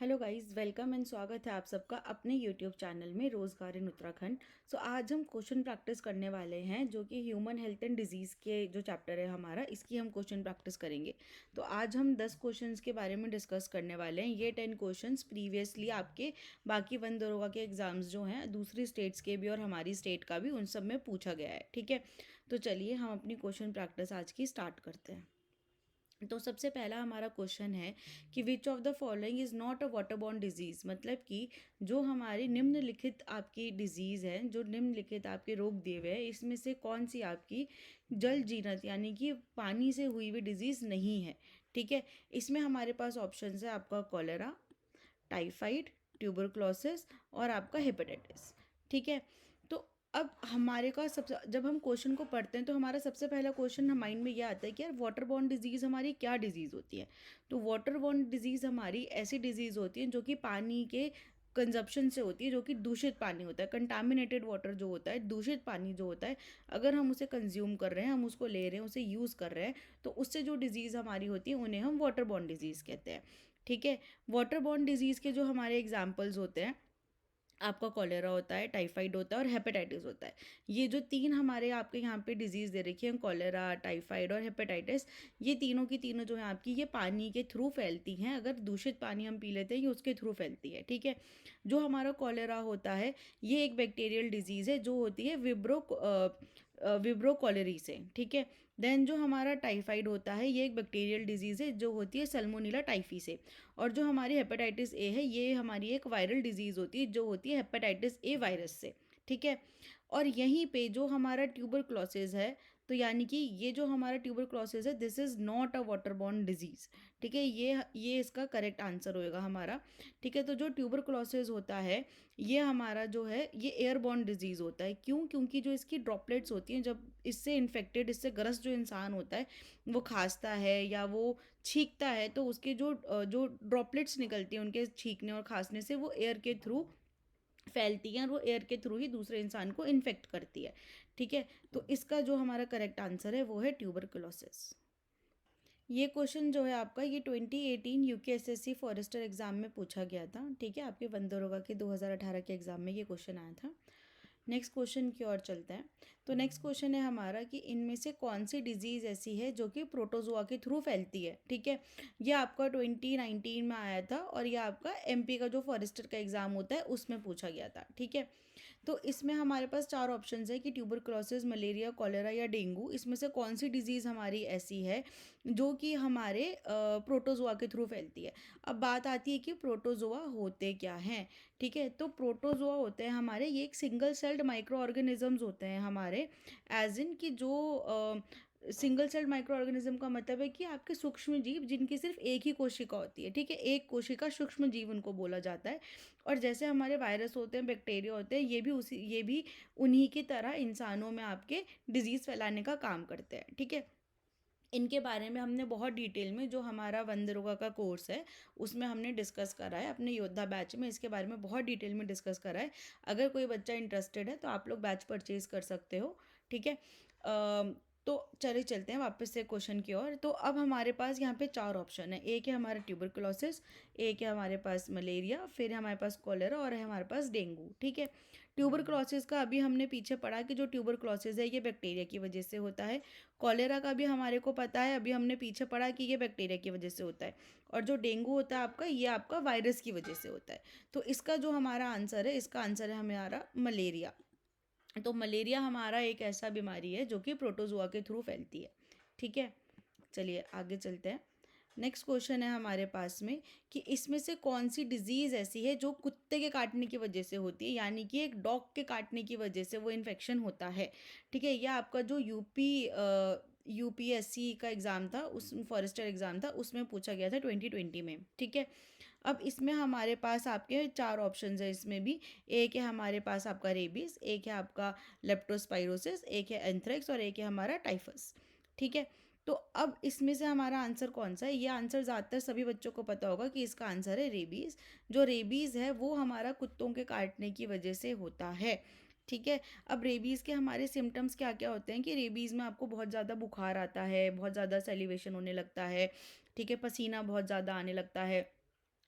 Hello guys, welcome and स्वागत है आप सबका अपने यूट्यूब चैनल में रोज़गार इन उत्तराखंड। आज हम क्वेश्चन प्रैक्टिस करने वाले हैं जो कि ह्यूमन हेल्थ एंड डिजीज़ के जो चैप्टर है हमारा, इसकी हम क्वेश्चन प्रैक्टिस करेंगे। तो आज हम 10 क्वेश्चंस के बारे में डिस्कस करने वाले हैं। ये 10 क्वेश्चंस प्रीवियसली आपके बाकी वन दरोगा के एग्ज़ाम्स जो हैं दूसरी स्टेट्स के भी और हमारी स्टेट का भी, उन सब में पूछा गया है। ठीक है, तो चलिए हम अपनी क्वेश्चन प्रैक्टिस आज की स्टार्ट करते हैं। तो सबसे पहला हमारा क्वेश्चन है कि which of the following is not a water borne disease. मतलब कि जो हमारी निम्नलिखित आपकी डिजीज़ है, जो निम्नलिखित आपके रोग दिए हुए हैं, इसमें से कौन सी आपकी जल जीनत यानी कि पानी से हुई हुई डिजीज़ नहीं है। ठीक है, इसमें हमारे पास ऑप्शन है आपका कॉलेरा, टाइफाइड, ट्यूबरक्लोसिस और आपका हेपेटाइटिस। ठीक है, तो अब हमारे का सबसे जब हम क्वेश्चन को पढ़ते हैं तो हमारा सबसे पहला क्वेश्चन माइंड में यह आता है कि यार वाटर बॉर्न डिजीज़ हमारी क्या डिजीज़ होती है। तो वाटर बॉर्न डिजीज़ हमारी ऐसी डिजीज़ होती है जो कि पानी के कंजप्शन से होती है, जो कि दूषित पानी होता है, कंटामिनेटेड वाटर जो होता है, दूषित पानी जो होता है, अगर हम उसे कंज्यूम कर रहे हैं, हम उसको ले रहे हैं, उसे यूज़ कर रहे हैं, तो उससे जो डिजीज़ हमारी होती है उन्हें हम वाटर बॉर्न डिजीज़ कहते हैं। ठीक है, वाटर बॉर्न डिजीज़ के जो हमारे एग्जाम्पल्स होते हैं, आपका कॉलेरा होता है, टाइफाइड होता है और हेपेटाइटिस होता है। ये जो तीन हमारे आपके यहाँ पे डिजीज़ दे रखी हैं, कॉलेरा, टाइफाइड और हेपेटाइटिस, ये तीनों की तीनों जो है आपकी, ये पानी के थ्रू फैलती हैं। अगर दूषित पानी हम पी लेते हैं, ये उसके थ्रू फैलती है। ठीक है, जो हमारा कॉलेरा होता है, ये एक बैक्टीरियल डिजीज़ है जो होती है विब्रो कॉलेरी से। ठीक है, देन जो हमारा टाइफाइड होता है, ये एक बैक्टीरियल डिजीज़ है जो होती है सल्मोनेला टाइफी से। और जो हमारी हेपेटाइटिस ए है, ये हमारी एक वायरल डिजीज़ होती है जो होती है हेपेटाइटिस ए वायरस से। ठीक है, और यहीं पे जो हमारा ट्यूबरक्लोसिस है, तो यानी कि ये जो हमारा ट्यूबरक्लोसिस है, this is not a water borne disease. ठीक है, ये इसका करेक्ट आंसर होएगा हमारा। ठीक है, तो जो ट्यूबरक्लोसिस होता है, ये हमारा जो है ये एयरबॉर्न डिजीज़ होता है। क्यों? क्योंकि जो इसकी ड्रॉपलेट्स होती हैं, जब इससे इन्फेक्टेड, इससे ग्रस्त जो इंसान होता है, वो खांसता है या वो छींकता है, तो उसके जो ड्रॉपलेट्स निकलती हैं उनके छींकने और खांसने से, वो एयर के थ्रू फैलती हैं और वो एयर के थ्रू ही दूसरे इंसान को इन्फेक्ट करती है। ठीक है, तो इसका जो हमारा करेक्ट आंसर है वो है ट्यूबरकुलोसिस। ये क्वेश्चन जो है आपका, ये 2018 यूकेएसएससी फॉरेस्टर एग्जाम में पूछा गया था। ठीक है, आपके वन दरोगा के 2018 के एग्जाम में ये क्वेश्चन आया था। नेक्स्ट क्वेश्चन की ओर चलते हैं। तो नेक्स्ट क्वेश्चन है हमारा कि इनमें से कौन सी डिजीज़ ऐसी है जो कि प्रोटोजोआ के थ्रू फैलती है। ठीक है, ये आपका 2019 में आया था और ये आपका एमपी का जो फॉरेस्टर का एग्ज़ाम होता है उसमें पूछा गया था। ठीक है, तो इसमें हमारे पास चार ऑप्शंस है कि ट्यूबरक्लोसिस, मलेरिया, कॉलेरा या डेंगू, इसमें से कौन सी डिजीज़ हमारी ऐसी है जो कि हमारे प्रोटोजोआ के थ्रू फैलती है। अब बात आती है कि प्रोटोजोआ होते क्या हैं। ठीक है, तो प्रोटोजोआ होते हैं हमारे, ये एक सिंगल सेल्ड माइक्रो ऑर्गेनिजम्स होते हैं हमारे, एज इन कि जो सिंगल सेल्ड माइक्रो ऑर्गेनिज्म का मतलब है कि आपके सूक्ष्म जीव जिनकी सिर्फ एक ही कोशिका होती है। ठीक है, एक कोशिका सूक्ष्म जीव उनको बोला जाता है। और जैसे हमारे वायरस होते हैं, बैक्टीरिया होते हैं, ये भी उन्हीं की तरह इंसानों में आपके डिजीज़ फैलाने का काम करते हैं। ठीक है, इनके बारे में हमने बहुत डिटेल में, जो हमारा वन दरोगा का कोर्स है उसमें हमने डिस्कस करा है, अपने योद्धा बैच में इसके बारे में बहुत डिटेल में डिस्कस करा है। अगर कोई बच्चा इंटरेस्टेड है तो आप लोग बैच परचेज कर सकते हो। ठीक है, तो चलिए चलते हैं वापस से क्वेश्चन की ओर। तो अब हमारे पास यहाँ पे चार ऑप्शन है। एक है हमारा ट्यूबरकुलोसिस, एक है हमारे पास मलेरिया, फिर है हमारे पास कॉलेरा और है हमारे पास डेंगू। ठीक है, ट्यूबरकुलोसिस का अभी हमने पीछे पढ़ा कि जो ट्यूबरकुलोसिस है ये बैक्टीरिया की वजह से होता है। कॉलेरा का भी हमारे को पता है, अभी हमने पीछे पढ़ा कि ये बैक्टीरिया की वजह से होता है। और जो डेंगू होता है आपका, ये आपका वायरस की वजह से होता है। तो इसका जो हमारा आंसर है, इसका आंसर है हमारा मलेरिया। तो मलेरिया हमारा एक ऐसा बीमारी है जो कि प्रोटोजोआ के थ्रू फैलती है। ठीक है, चलिए आगे चलते हैं। नेक्स्ट क्वेश्चन है हमारे पास में कि इसमें से कौन सी डिजीज़ ऐसी है जो कुत्ते के काटने की वजह से होती है, यानी कि एक डॉग के काटने की वजह से वो इन्फेक्शन होता है। ठीक है, यह आपका जो यूपीएससी का एग्ज़ाम था, उस फॉरेस्टर एग्ज़ाम था, उसमें पूछा गया था 2020 में। ठीक है, अब इसमें हमारे पास आपके चार ऑप्शंस है इसमें भी। एक है हमारे पास आपका रेबीज, एक है आपका लेप्टोस्पाइरोसिस, एक है एंथ्रेक्स और एक है हमारा टाइफस। ठीक है, तो अब इसमें से हमारा आंसर कौन सा है? ये आंसर ज़्यादातर सभी बच्चों को पता होगा कि इसका आंसर है रेबीज़। जो रेबीज़ है वो हमारा कुत्तों के काटने की वजह से होता है। ठीक है, अब रेबीज़ के हमारे सिम्टम्स क्या क्या होते हैं कि रेबीज़ में आपको बहुत ज़्यादा बुखार आता है, बहुत ज़्यादा सेलिवेशन होने लगता है। ठीक है, पसीना बहुत ज़्यादा आने लगता है,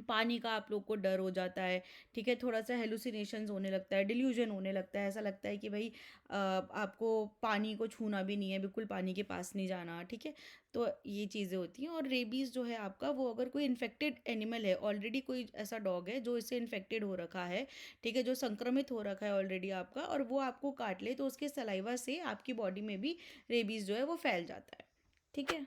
पानी का आप लोग को डर हो जाता है, ठीक है, थोड़ा सा हेलुसिनेशंस होने लगता है, डिल्यूजन होने लगता है, ऐसा लगता है कि भाई आपको पानी को छूना भी नहीं है, बिल्कुल पानी के पास नहीं जाना, ठीक है। तो ये चीज़ें होती हैं। और रेबीज़ जो है आपका, वो अगर कोई इन्फेक्टेड एनिमल है, ऑलरेडी कोई ऐसा डॉग है जो इससे इन्फेक्टेड हो रखा है, ठीक है, जो संक्रमित हो रखा है ऑलरेडी आपका, और वो आपको काट ले, तो उसके सलाइवा से आपकी बॉडी में भी रेबीज़ जो है वो फैल जाता है, ठीक है।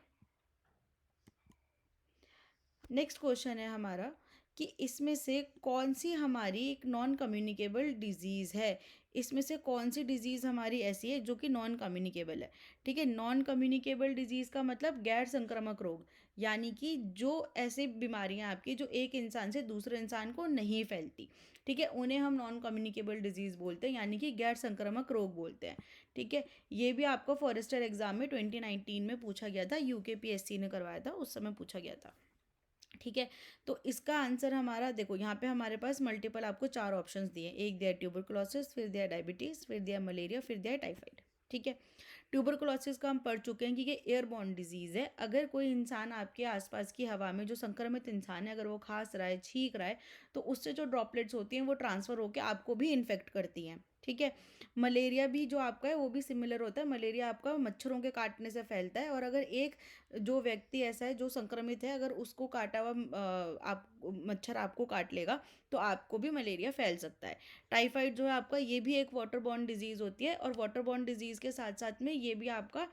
नेक्स्ट क्वेश्चन है हमारा कि इसमें से कौन सी हमारी एक नॉन कम्युनिकेबल डिजीज़ है। इसमें से कौन सी डिजीज़ हमारी ऐसी है जो कि नॉन कम्युनिकेबल है, ठीक है। नॉन कम्युनिकेबल डिजीज़ का मतलब गैर संक्रामक रोग, यानी कि जो ऐसी बीमारियां आपकी जो एक इंसान से दूसरे इंसान को नहीं फैलती, ठीक है, उन्हें हम नॉन कम्युनिकेबल डिजीज़ बोलते हैं, यानी कि गैर संक्रामक रोग बोलते हैं, ठीक है। ये भी आपको फॉरेस्टर एग्जाम में 2019 में पूछा गया था, यूकेपीएससी ने करवाया था, उस समय पूछा गया था, ठीक है। तो इसका आंसर हमारा देखो, यहाँ पे हमारे पास मल्टीपल आपको 4 ऑप्शंस दिए, एक दिया ट्यूबरकुलोसिस, फिर दिया डायबिटीज़, फिर दिया मलेरिया, फिर दिया टाइफाइड, ठीक है। ट्यूबरकुलोसिस का हम पढ़ चुके हैं कि ये एयरबॉर्न डिजीज़ है। अगर कोई इंसान आपके आसपास की हवा में, जो संक्रमित इंसान है, अगर वो खांस रहा है, छींक रहा है, तो उससे जो ड्रॉपलेट्स होती हैं वो ट्रांसफ़र होकर आपको भी इन्फेक्ट करती हैं, ठीक है। मलेरिया भी जो आपका है वो भी सिमिलर होता है, मलेरिया आपका मच्छरों के काटने से फैलता है, और अगर एक जो व्यक्ति ऐसा है जो संक्रमित है, अगर उसको काटा हुआ आप मच्छर आपको काट लेगा, तो आपको भी मलेरिया फैल सकता है। टाइफाइड जो है आपका, ये भी एक वाटर बॉर्न डिजीज़ होती है, और वाटर बॉर्न डिजीज़ के साथ साथ में ये भी आपका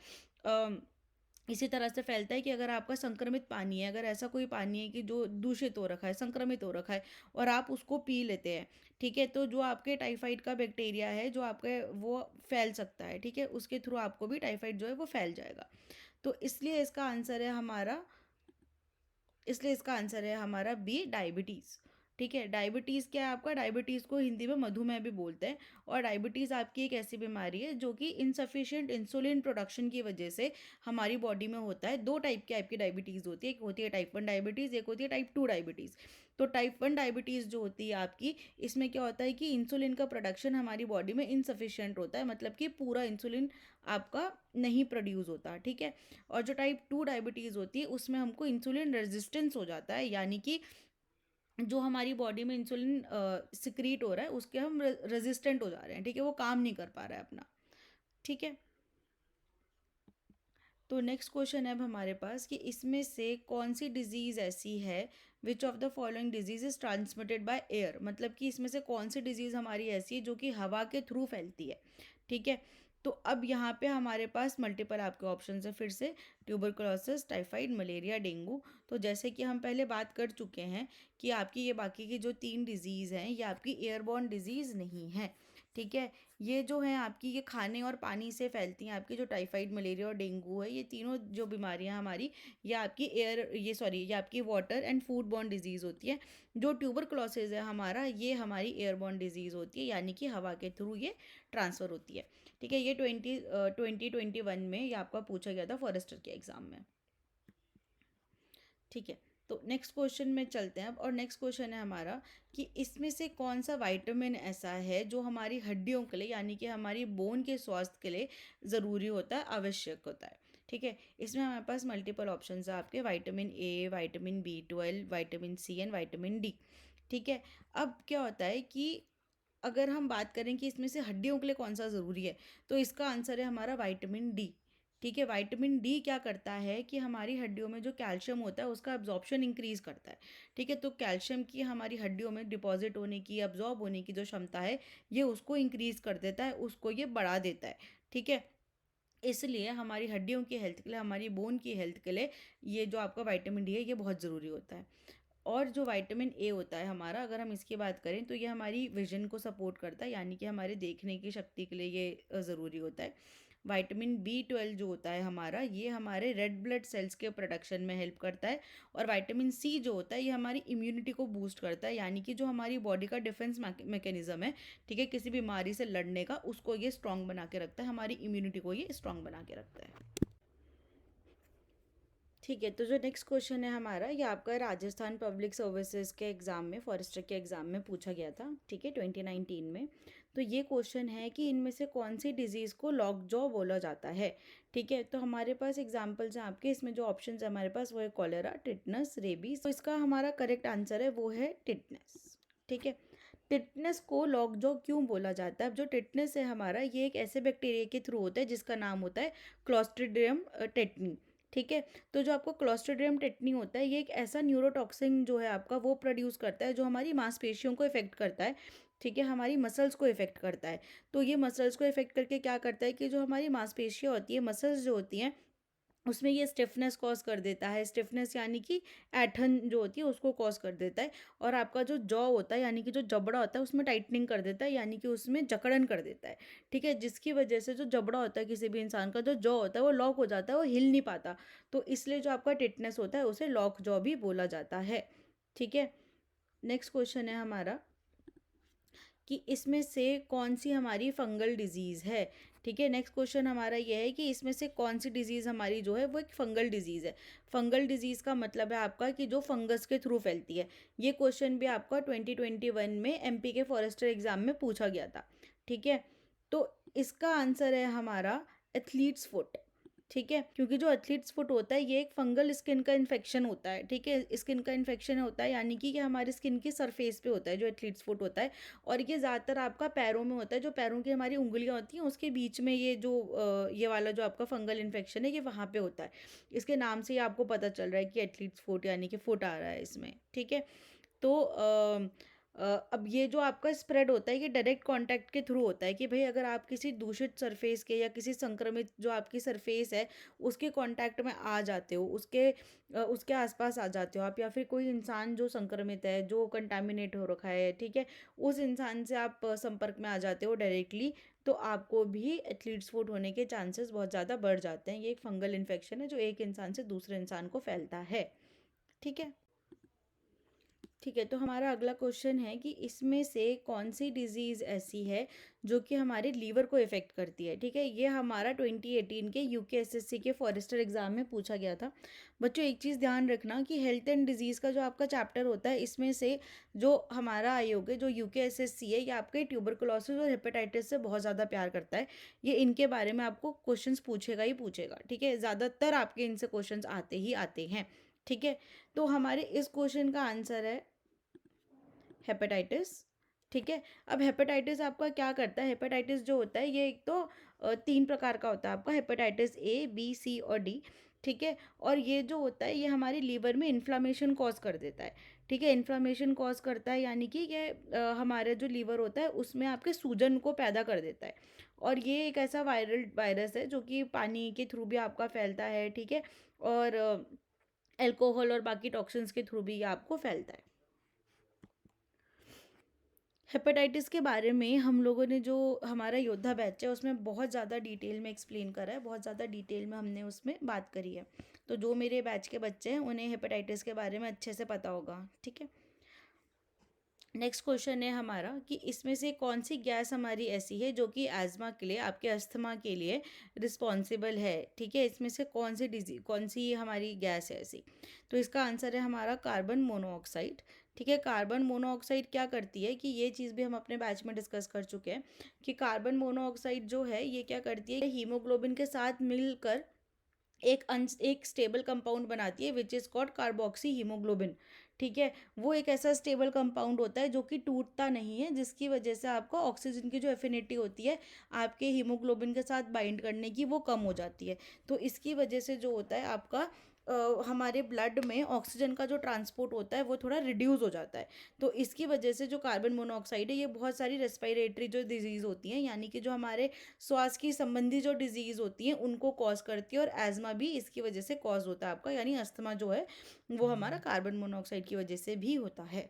इसी तरह से फैलता है कि अगर आपका संक्रमित पानी है, अगर ऐसा कोई पानी है कि जो दूषित हो रखा है, संक्रमित हो रखा है, और आप उसको पी लेते हैं, ठीक है, तो जो आपके टाइफाइड का बैक्टीरिया है जो आपके, वो फैल सकता है, ठीक है, उसके थ्रू आपको भी टाइफाइड जो है वो फैल जाएगा। तो इसलिए इसका आंसर है हमारा बी, डायबिटीज़, ठीक है। डायबिटीज़ क्या है आपका, डायबिटीज़ को हिंदी में मधुमेह भी बोलते हैं, और डायबिटीज़ आपकी एक ऐसी बीमारी है जो कि इनसफिशिएंट इंसुलिन प्रोडक्शन की वजह से हमारी बॉडी में होता है। दो टाइप की आपकी डायबिटीज़ होती है, एक होती है टाइप 1 डायबिटीज़, एक होती है टाइप 2 डायबिटीज़। तो टाइप 1 डायबिटीज़ जो होती है आपकी, इसमें क्या होता है कि इंसुलिन का प्रोडक्शन हमारी बॉडी में इनसफिशिएंट होता है, मतलब कि पूरा इंसुलिन आपका नहीं प्रोड्यूस होता, ठीक है। और जो टाइप 2 डायबिटीज़ होती है उसमें हमको इंसुलिन रेजिस्टेंस हो जाता है, यानी कि जो हमारी बॉडी में इंसुलिन सिक्रीट हो रहा है उसके हम रेजिस्टेंट हो जा रहे हैं, ठीक है, वो काम नहीं कर पा रहा है अपना, ठीक है। तो नेक्स्ट क्वेश्चन है अब हमारे पास कि इसमें से कौन सी डिजीज़ ऐसी है, which of the following disease is transmitted by air, मतलब कि इसमें से कौन सी डिजीज़ हमारी ऐसी है जो कि हवा के थ्रू फैलती है, ठीक है। तो अब यहाँ पे हमारे पास मल्टीपल आपके ऑप्शन है, फिर से ट्यूबरकुलोसिस, टाइफाइड, मलेरिया, डेंगू। तो जैसे कि हम पहले बात कर चुके हैं कि आपकी ये बाकी की जो 3 डिजीज़ हैं ये आपकी एयरबॉर्न डिजीज़ नहीं है, ठीक है। ये जो है आपकी, ये खाने और पानी से फैलती हैं, आपकी जो टाइफाइड, मलेरिया और डेंगू है, ये तीनों जो बीमारियां हमारी, ये आपकी ये आपकी water and food borne disease होती है। जो ट्यूबरकुलोसिस है हमारा, ये हमारी एयरबॉर्न डिजीज़ होती है, यानी कि हवा के थ्रू ये ट्रांसफ़र होती है, ठीक है। ये 2021 में ये आपका पूछा गया था फॉरेस्टर के एग्ज़ाम में, ठीक है। तो नेक्स्ट क्वेश्चन में चलते हैं अब, और नेक्स्ट क्वेश्चन है हमारा कि इसमें से कौन सा विटामिन ऐसा है जो हमारी हड्डियों के लिए, यानी कि हमारी बोन के स्वास्थ्य के लिए ज़रूरी होता है, आवश्यक होता है, ठीक है। इसमें हमारे पास मल्टीपल ऑप्शंस है आपके, vitamin A, vitamin B12, vitamin C and vitamin D, ठीक है। अब क्या होता है कि अगर हम बात करें कि इसमें से हड्डियों के लिए कौन सा ज़रूरी है, तो इसका आंसर है हमारा विटामिन डी, ठीक है। विटामिन डी क्या करता है कि हमारी हड्डियों में जो कैल्शियम होता है उसका अब्जॉर्प्शन इंक्रीज़ करता है, ठीक है। तो कैल्शियम की हमारी हड्डियों में डिपॉजिट होने की, अब्जॉर्ब होने की जो क्षमता है, ये उसको इंक्रीज़ कर देता है, उसको ये बढ़ा देता है, ठीक है। इसलिए हमारी हड्डियों की हेल्थ के लिए, हमारी बोन की हेल्थ के लिए, ये जो आपका विटामिन डी है ये बहुत ज़रूरी होता है। और जो विटामिन ए होता है हमारा, अगर हम इसकी बात करें तो ये हमारी विजन को सपोर्ट करता है, यानी कि हमारे देखने की शक्ति के लिए ये ज़रूरी होता है। विटामिन B12 जो होता है हमारा, ये हमारे रेड ब्लड सेल्स के प्रोडक्शन में हेल्प करता है। और विटामिन सी जो होता है ये हमारी इम्यूनिटी को बूस्ट करता है, यानी कि जो हमारी बॉडी का डिफेंस मैकेनिज्म है, ठीक है, किसी बीमारी से लड़ने का, उसको ये स्ट्रांग बना के रखता है, हमारी इम्यूनिटी को ये स्ट्रांग बना के रखता है, ठीक है, तो जो नेक्स्ट क्वेश्चन है हमारा, ये आपका राजस्थान पब्लिक सर्विसेज के एग्ज़ाम में, फॉरेस्टर के एग्ज़ाम में पूछा गया था, ठीक है, 2019 में। तो ये क्वेश्चन है कि इनमें से कौन सी डिजीज़ को लॉक जॉ बोला जाता है। ठीक है, तो हमारे पास एग्जाम्पल्स हैं आपके, इसमें जो ऑप्शन है हमारे पास वो है कॉलेरा, टिटनस, रेबीज। तो इसका हमारा करेक्ट आंसर है वो है टिटनस। ठीक है, टिटनेस को लॉकजॉ क्यों बोला जाता है? अब जो टिटनेस है हमारा, ये एक ऐसे बैक्टीरिया के थ्रू होता है जिसका नाम होता है क्लॉस्ट्रिडियम टेटनी। ठीक है, तो जो आपको क्लॉस्ट्रिडियम टेटनी होता है, ये एक ऐसा न्यूरोटॉक्सिन जो है आपका वो प्रोड्यूस करता है जो हमारी मांसपेशियों को इफेक्ट करता है। ठीक है, हमारी मसल्स को इफेक्ट करता है। तो ये मसल्स को इफेक्ट करके क्या करता है कि जो हमारी मांसपेशियाँ होती है, मसल्स जो होती हैं, उसमें ये स्टिफनेस कॉज कर देता है। स्टिफनेस यानी कि ऐठन जो होती है उसको कॉज कर देता है। और आपका जो जॉ होता है यानी कि जो जबड़ा होता है उसमें टाइटनिंग कर देता है, यानी कि उसमें जकड़न कर देता है। ठीक है, जिसकी वजह से जो जबड़ा होता है किसी भी इंसान का, जो जॉ होता है वो लॉक हो जाता है, वो हिल नहीं पाता। तो इसलिए जो आपका टिटनेस होता है उसे लॉक जॉ भी बोला जाता है। ठीक है, नेक्स्ट क्वेश्चन है हमारा कि इसमें से कौन सी हमारी फंगल डिजीज़ है। ठीक है, नेक्स्ट क्वेश्चन हमारा ये है कि इसमें से कौन सी डिजीज़ हमारी जो है वो एक फंगल डिजीज़ है। फंगल डिजीज़ का मतलब है आपका कि जो फंगस के थ्रू फैलती है। ये क्वेश्चन भी आपका 2021 में एमपी के फॉरेस्टर एग्जाम में पूछा गया था। ठीक है, तो इसका आंसर है हमारा एथलीट्स फुट। ठीक है, क्योंकि जो एथलीट्स फुट होता है ये एक फंगल स्किन का इन्फेक्शन होता है। ठीक है, स्किन का इन्फेक्शन होता है, यानी कि ये हमारी स्किन की सरफेस पे होता है जो एथलीट्स फुट होता है। और ये ज़्यादातर आपका पैरों में होता है, जो पैरों की हमारी उंगलियां होती हैं उसके बीच में ये जो ये वाला जो आपका फंगल इन्फेक्शन है ये वहाँ पे होता है। इसके नाम से ही आपको पता चल रहा है कि एथलीट्स फुट यानी कि फुट आ रहा है इसमें। ठीक है, तो अब ये जो आपका स्प्रेड होता है ये डायरेक्ट कांटेक्ट के थ्रू होता है कि भाई अगर आप किसी दूषित सरफेस के या किसी संक्रमित जो आपकी सरफेस है उसके कांटेक्ट में आ जाते हो, उसके आसपास आ जाते हो आप, या फिर कोई इंसान जो संक्रमित है, जो कंटामिनेट हो रखा है, ठीक है, उस इंसान से आप संपर्क में आ जाते हो डायरेक्टली, तो आपको भी एथलीट्स फुट होने के चांसेस बहुत ज़्यादा बढ़ जाते हैं। ये एक फंगल इन्फेक्शन है जो एक इंसान से दूसरे इंसान को फैलता है। ठीक है, ठीक है, तो हमारा अगला क्वेश्चन है कि इसमें से कौन सी डिजीज़ ऐसी है जो कि हमारे लीवर को इफ़ेक्ट करती है। ठीक है, ये हमारा 2018 के यूकेएसएससी के फॉरेस्टर एग्जाम में पूछा गया था। बच्चों एक चीज़ ध्यान रखना कि हेल्थ एंड डिजीज़ का जो आपका चैप्टर होता है, इसमें से जो हमारा आयोग है, जो यूकेएसएससी है, ये आपके ट्यूबरकुलोसिस और हेपेटाइटिस से बहुत ज़्यादा प्यार करता है। ये इनके बारे में आपको क्वेश्चन पूछेगा ही पूछेगा। ठीक है, ज़्यादातर आपके इनसे क्वेश्चन आते ही आते हैं। ठीक है, तो हमारे इस क्वेश्चन का आंसर है हेपेटाइटिस। ठीक है, अब हेपेटाइटिस आपका क्या करता है? हेपेटाइटिस जो होता है ये एक तो 3 प्रकार का होता है आपका, हेपेटाइटिस ए, बी, सी और डी। ठीक है, और ये जो होता है ये हमारे लीवर में इन्फ्लामेशन कॉज कर देता है। ठीक है, इन्फ्लामेशन कॉज करता है यानी कि ये हमारे जो लीवर होता है उसमें आपके सूजन को पैदा कर देता है। और ये एक ऐसा वायरल वायरस है जो कि पानी के थ्रू भी आपका फैलता है। ठीक है, और अल्कोहल और बाकी टॉक्सिन्स के थ्रू भी ये आपको फैलता है। हेपेटाइटिस के बारे में हम लोगों ने जो हमारा योद्धा बैच है उसमें बहुत ज़्यादा डिटेल में एक्सप्लेन करा है, बहुत ज़्यादा डिटेल में हमने उसमें बात करी है। तो जो मेरे बैच के बच्चे हैं उन्हें हेपेटाइटिस के बारे में अच्छे से पता होगा। ठीक है, नेक्स्ट क्वेश्चन है हमारा कि इसमें से कौन सी गैस हमारी ऐसी है जो कि एज़मा के लिए, आपके अस्थमा के लिए रिस्पॉन्सिबल है। ठीक है, इसमें से कौन सी हमारी गैस है ऐसी? तो इसका आंसर है हमारा कार्बन मोनोऑक्साइड। ठीक है, कार्बन मोनोऑक्साइड क्या करती है कि ये चीज़ भी हम अपने बैच में डिस्कस कर चुके हैं कि कार्बन मोनोऑक्साइड जो है ये क्या करती है, हीमोग्लोबिन के साथ मिलकर एक स्टेबल कंपाउंड बनाती है which is called carboxy haemoglobin. ठीक है, वो एक ऐसा स्टेबल कंपाउंड होता है जो कि टूटता नहीं है, जिसकी वजह से आपको ऑक्सीजन की जो एफिनिटी होती है आपके हीमोग्लोबिन के साथ बाइंड करने की वो कम हो जाती है। तो इसकी वजह से जो होता है आपका हमारे ब्लड में ऑक्सीजन का जो ट्रांसपोर्ट होता है वो थोड़ा रिड्यूस हो जाता है। तो इसकी वजह से जो कार्बन मोनोऑक्साइड है ये बहुत सारी रेस्पिरेटरी जो डिजीज़ होती हैं, यानी कि जो हमारे श्वास की संबंधी जो डिजीज़ होती हैं उनको कॉज करती है, और एज़मा भी इसकी वजह से कॉज होता है आपका, यानी अस्थमा जो है वो हमारा कार्बन मोनोऑक्साइड की वजह से भी होता है।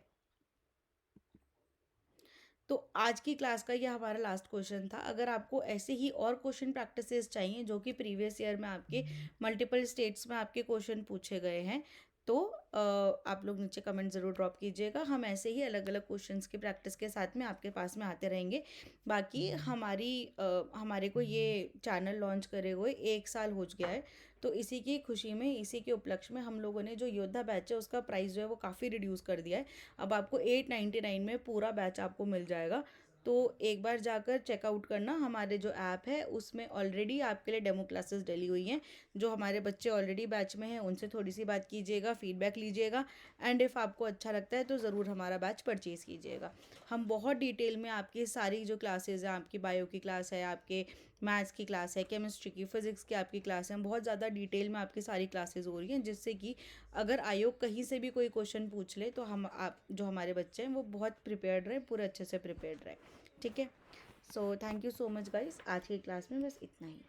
तो आज की क्लास का ये हमारा लास्ट क्वेश्चन था। अगर आपको ऐसे ही और क्वेश्चन प्रैक्टिसेस चाहिए जो कि प्रीवियस ईयर में आपके मल्टीपल स्टेट्स में आपके क्वेश्चन पूछे गए हैं, तो आप लोग नीचे कमेंट ज़रूर ड्रॉप कीजिएगा। हम ऐसे ही अलग अलग क्वेश्चंस की प्रैक्टिस के साथ में आपके पास में आते रहेंगे। बाकी हमारे को ये चैनल लॉन्च करे हुए 1 साल हो गया है, तो इसी की खुशी में, इसी के उपलक्ष्य में हम लोगों ने जो योद्धा बैच है उसका प्राइस जो है वो काफ़ी रिड्यूस कर दिया है। अब आपको 899 में पूरा बैच आपको मिल जाएगा। तो एक बार जाकर चेकआउट करना, हमारे जो ऐप है उसमें ऑलरेडी आपके लिए डेमो क्लासेस डली हुई हैं। जो हमारे बच्चे ऑलरेडी बैच में हैं उनसे थोड़ी सी बात कीजिएगा, फीडबैक लीजिएगा, एंड इफ़ आपको अच्छा लगता है तो ज़रूर हमारा बैच परचेज़ कीजिएगा। हम बहुत डिटेल में आपकी सारी जो क्लासेस हैं, आपकी बायो की क्लास है, आपके मैथ्स की क्लास है, केमिस्ट्री की, फिजिक्स की आपकी क्लास है, बहुत ज़्यादा डिटेल में आपकी सारी क्लासेस हो रही हैं, जिससे कि अगर आयोग कहीं से भी कोई क्वेश्चन पूछ ले तो हम आप जो हमारे बच्चे हैं वो बहुत प्रिपेयर्ड रहे, पूरे अच्छे से प्रिपेयर्ड रहे। ठीक है। So thank you so much guys, आज की क्लास में बस इतना ही।